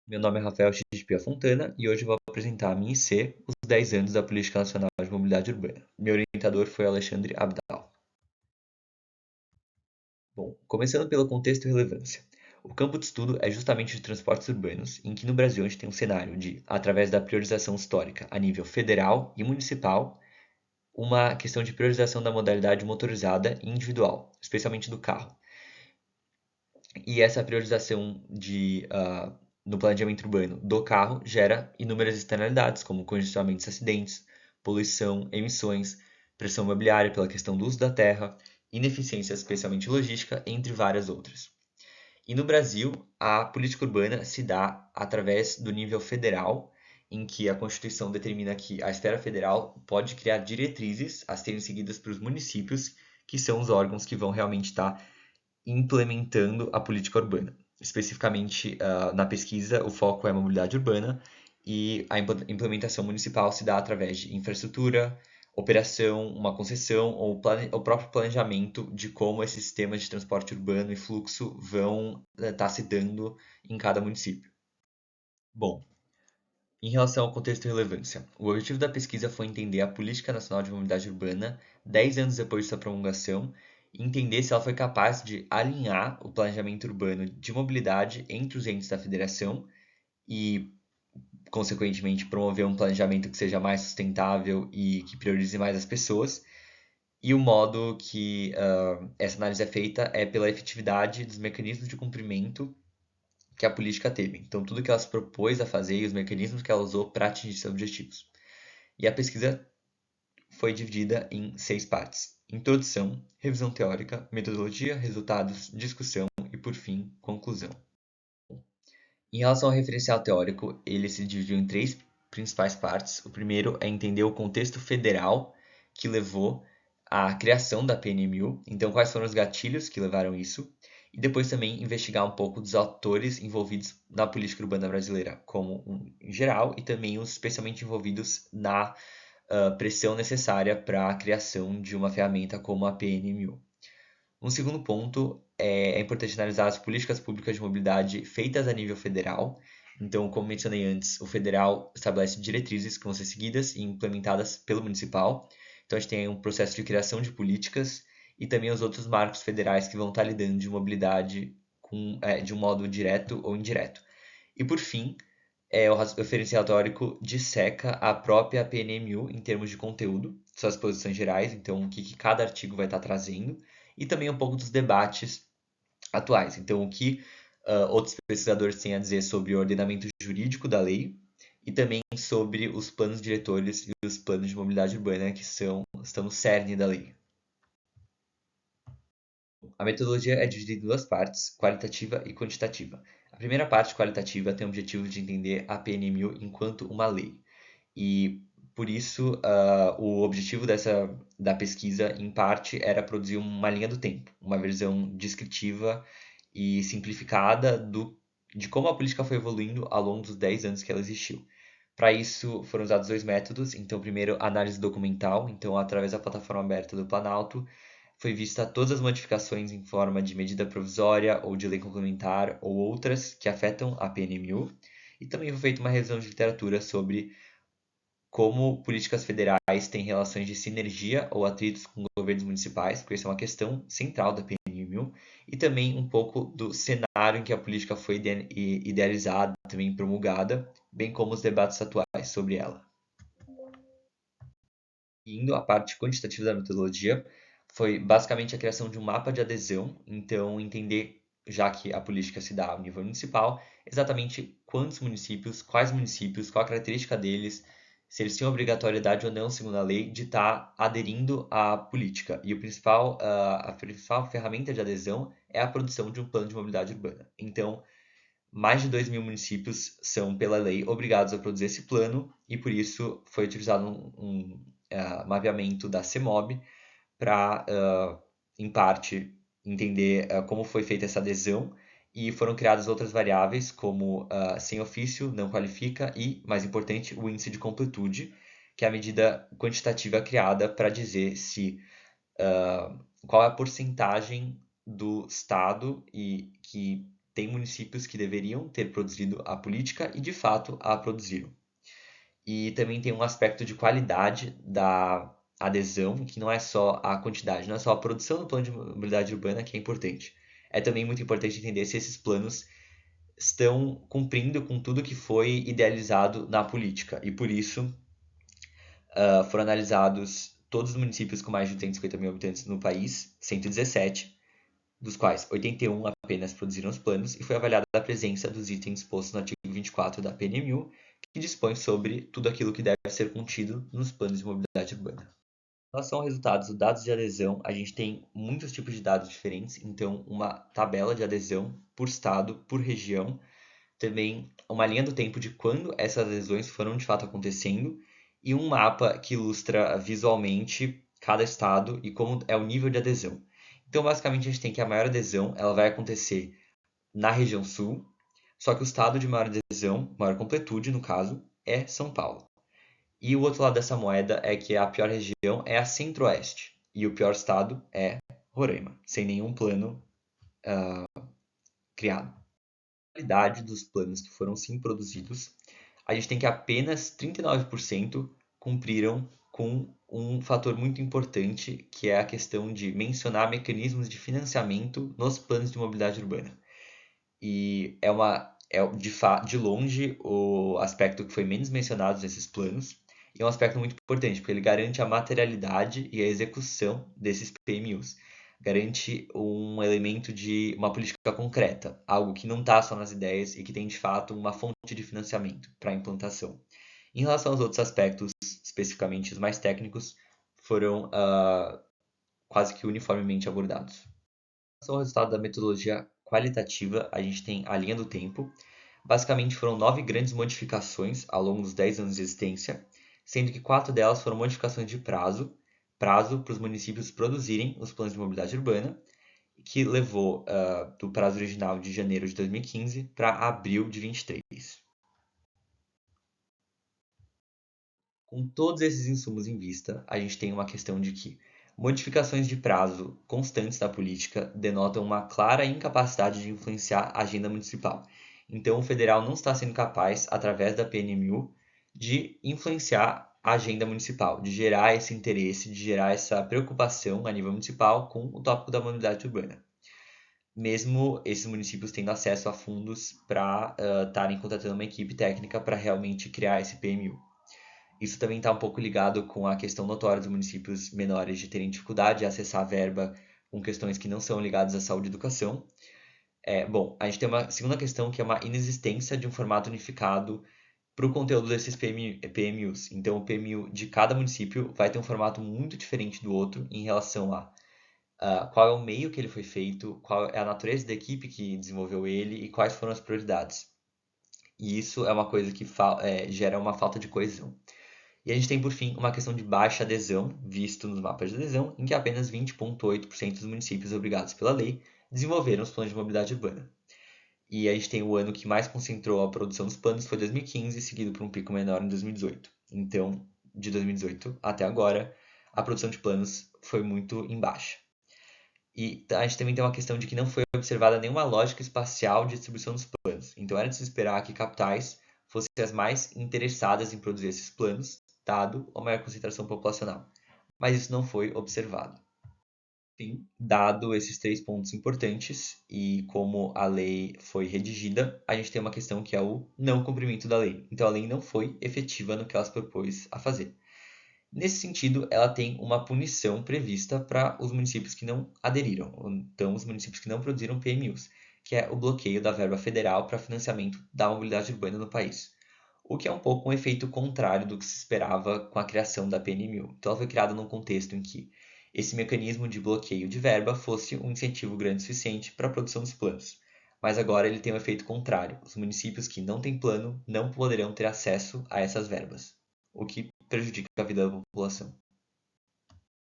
Meu nome é Rafael Pia Fontana e hoje vou apresentar a minha IC, os 10 anos da Política Nacional de Mobilidade Urbana. Meu orientador foi Alexandre Abdal. Bom, começando pelo contexto e relevância. O campo de estudo é justamente de transportes urbanos, em que no Brasil a gente tem um cenário de, através da priorização histórica a nível federal e municipal, uma questão de priorização da modalidade motorizada e individual, especialmente do carro. E essa priorização no planejamento urbano do carro gera inúmeras externalidades, como congestionamentos e acidentes, poluição, emissões, pressão imobiliária pela questão do uso da terra, ineficiência, especialmente logística, entre várias outras. E no Brasil, a política urbana se dá através do nível federal, em que a Constituição determina que a esfera federal pode criar diretrizes a serem seguidas pelos municípios, que são os órgãos que vão realmente estar implementando a política urbana. Especificamente, na pesquisa, o foco é a mobilidade urbana e a implementação municipal se dá através de infraestrutura, operação, uma concessão ou o próprio planejamento de como esses sistemas de transporte urbano e fluxo vão estar se dando em cada município. Bom, em relação ao contexto e relevância, o objetivo da pesquisa foi entender a Política Nacional de Mobilidade Urbana 10 anos depois de sua promulgação e entender se ela foi capaz de alinhar o planejamento urbano de mobilidade entre os entes da federação e, consequentemente, promover um planejamento que seja mais sustentável e que priorize mais as pessoas. E o modo que essa análise é feita é pela efetividade dos mecanismos de cumprimento que a política teve. Então, tudo que ela se propôs a fazer e os mecanismos que ela usou para atingir seus objetivos. E a pesquisa foi dividida em 6 partes: introdução, revisão teórica, metodologia, resultados, discussão e, por fim, conclusão. Em relação ao referencial teórico, ele se dividiu em 3 principais partes. O primeiro é entender o contexto federal que levou à criação da PNMU, então quais foram os gatilhos que levaram isso, e depois também investigar um pouco dos atores envolvidos na política urbana brasileira, como em geral, e também os especialmente envolvidos na pressão necessária para a criação de uma ferramenta como a PNMU. Um segundo ponto é importante analisar as políticas públicas de mobilidade feitas a nível federal. Então, como mencionei antes, o federal estabelece diretrizes que vão ser seguidas e implementadas pelo municipal. Então, a gente tem um processo de criação de políticas e também os outros marcos federais que vão estar lidando de mobilidade de um modo direto ou indireto. E, por fim, o referencial teórico disseca a própria PNMU em termos de conteúdo, suas posições gerais, então o que cada artigo vai estar trazendo, e também um pouco dos debates atuais. Então, o que outros pesquisadores têm a dizer sobre o ordenamento jurídico da lei e também sobre os planos diretores e os planos de mobilidade urbana que estão no cerne da lei. A metodologia é dividida em 2 partes, qualitativa e quantitativa. A primeira parte, qualitativa, tem o objetivo de entender a PNMU enquanto uma lei. E, por isso, o objetivo da pesquisa, em parte, era produzir uma linha do tempo, uma versão descritiva e simplificada de como a política foi evoluindo ao longo dos 10 anos que ela existiu. Para isso, foram usados 2 métodos. Então, primeiro, análise documental. Então, através da plataforma aberta do Planalto, foi vista todas as modificações em forma de medida provisória ou de lei complementar ou outras que afetam a PNMU. E também foi feita uma revisão de literatura sobre como políticas federais têm relações de sinergia ou atritos com governos municipais, porque isso é uma questão central da PNMU, e também um pouco do cenário em que a política foi idealizada, também promulgada, bem como os debates atuais sobre ela. Indo à parte quantitativa da metodologia, foi basicamente a criação de um mapa de adesão, então entender, já que a política se dá ao nível municipal, exatamente quantos municípios, quais municípios, qual a característica deles, se eles tinham obrigatoriedade ou não, segundo a lei, de estar aderindo à política. E a principal ferramenta de adesão é a produção de um plano de mobilidade urbana. Então, mais de 2.000 municípios são, pela lei, obrigados a produzir esse plano e, por isso, foi utilizado um mapeamento da CEMOB para, em parte, entender como foi feita essa adesão e foram criadas outras variáveis, como sem ofício, não qualifica e, mais importante, o índice de completude, que é a medida quantitativa criada para dizer qual é a porcentagem do Estado que tem municípios que deveriam ter produzido a política e, de fato, a produziram. E também tem um aspecto de qualidade da adesão, que não é só a quantidade, não é só a produção do plano de mobilidade urbana que é importante. É também muito importante entender se esses planos estão cumprindo com tudo que foi idealizado na política. E por isso foram analisados todos os municípios com mais de 250 mil habitantes no país, 117, dos quais 81 apenas produziram os planos, e foi avaliada a presença dos itens postos no artigo 24 da PNMU, que dispõe sobre tudo aquilo que deve ser contido nos planos de mobilidade urbana. Em relação aos resultados, os dados de adesão, a gente tem muitos tipos de dados diferentes, então uma tabela de adesão por estado, por região, também uma linha do tempo de quando essas adesões foram de fato acontecendo e um mapa que ilustra visualmente cada estado e como é o nível de adesão. Então, basicamente, a gente tem que a maior adesão ela vai acontecer na região sul, só que o estado de maior adesão, maior completude no caso, é São Paulo. E o outro lado dessa moeda é que a pior região é a centro-oeste e o pior estado é Roraima, sem nenhum plano criado. A qualidade dos planos que foram sim produzidos, a gente tem que apenas 39% cumpriram com um fator muito importante, que é a questão de mencionar mecanismos de financiamento nos planos de mobilidade urbana. E de longe o aspecto que foi menos mencionado nesses planos, e é um aspecto muito importante, porque ele garante a materialidade e a execução desses PMUs. Garante um elemento de uma política concreta, algo que não está só nas ideias e que tem de fato uma fonte de financiamento para a implantação. Em relação aos outros aspectos, especificamente os mais técnicos, foram quase que uniformemente abordados. Em relação ao resultado da metodologia qualitativa, a gente tem a linha do tempo. Basicamente foram 9 grandes modificações ao longo dos 10 anos de existência, sendo que 4 delas foram modificações de prazo para os municípios produzirem os planos de mobilidade urbana, que levou do prazo original de janeiro de 2015 para abril de 2023. Com todos esses insumos em vista, a gente tem uma questão de que modificações de prazo constantes da política denotam uma clara incapacidade de influenciar a agenda municipal. Então, o federal não está sendo capaz, através da PNMU, de influenciar a agenda municipal, de gerar esse interesse, de gerar essa preocupação a nível municipal com o tópico da mobilidade urbana. Mesmo esses municípios tendo acesso a fundos para estarem contratando uma equipe técnica para realmente criar esse PMU. Isso também está um pouco ligado com a questão notória dos municípios menores de terem dificuldade de acessar a verba com questões que não são ligadas à saúde e educação. Bom, a gente tem uma segunda questão que é uma inexistência de um formato unificado para o conteúdo desses PMUs. Então, o PMU de cada município vai ter um formato muito diferente do outro em relação a qual é o meio que ele foi feito, qual é a natureza da equipe que desenvolveu ele e quais foram as prioridades. E isso é uma coisa que gera uma falta de coesão. E a gente tem, por fim, uma questão de baixa adesão, visto nos mapas de adesão, em que apenas 20,8% dos municípios obrigados pela lei desenvolveram os planos de mobilidade urbana. E a gente tem o ano que mais concentrou a produção dos planos, foi 2015, seguido por um pico menor em 2018. Então, de 2018 até agora, a produção de planos foi muito em baixa. E a gente também tem uma questão de que não foi observada nenhuma lógica espacial de distribuição dos planos. Então, era de se esperar que capitais fossem as mais interessadas em produzir esses planos, dado a maior concentração populacional. Mas isso não foi observado. Enfim, dado esses 3 pontos importantes e como a lei foi redigida, a gente tem uma questão que é o não cumprimento da lei. Então, a lei não foi efetiva no que ela se propôs a fazer. Nesse sentido, ela tem uma punição prevista para os municípios que não aderiram, então os municípios que não produziram PMUs, que é o bloqueio da verba federal para financiamento da mobilidade urbana no país. O que é um pouco um efeito contrário do que se esperava com a criação da PNMU. Então, ela foi criada num contexto em que esse mecanismo de bloqueio de verba fosse um incentivo grande o suficiente para a produção dos planos. Mas agora ele tem um efeito contrário. Os municípios que não têm plano não poderão ter acesso a essas verbas, o que prejudica a vida da população.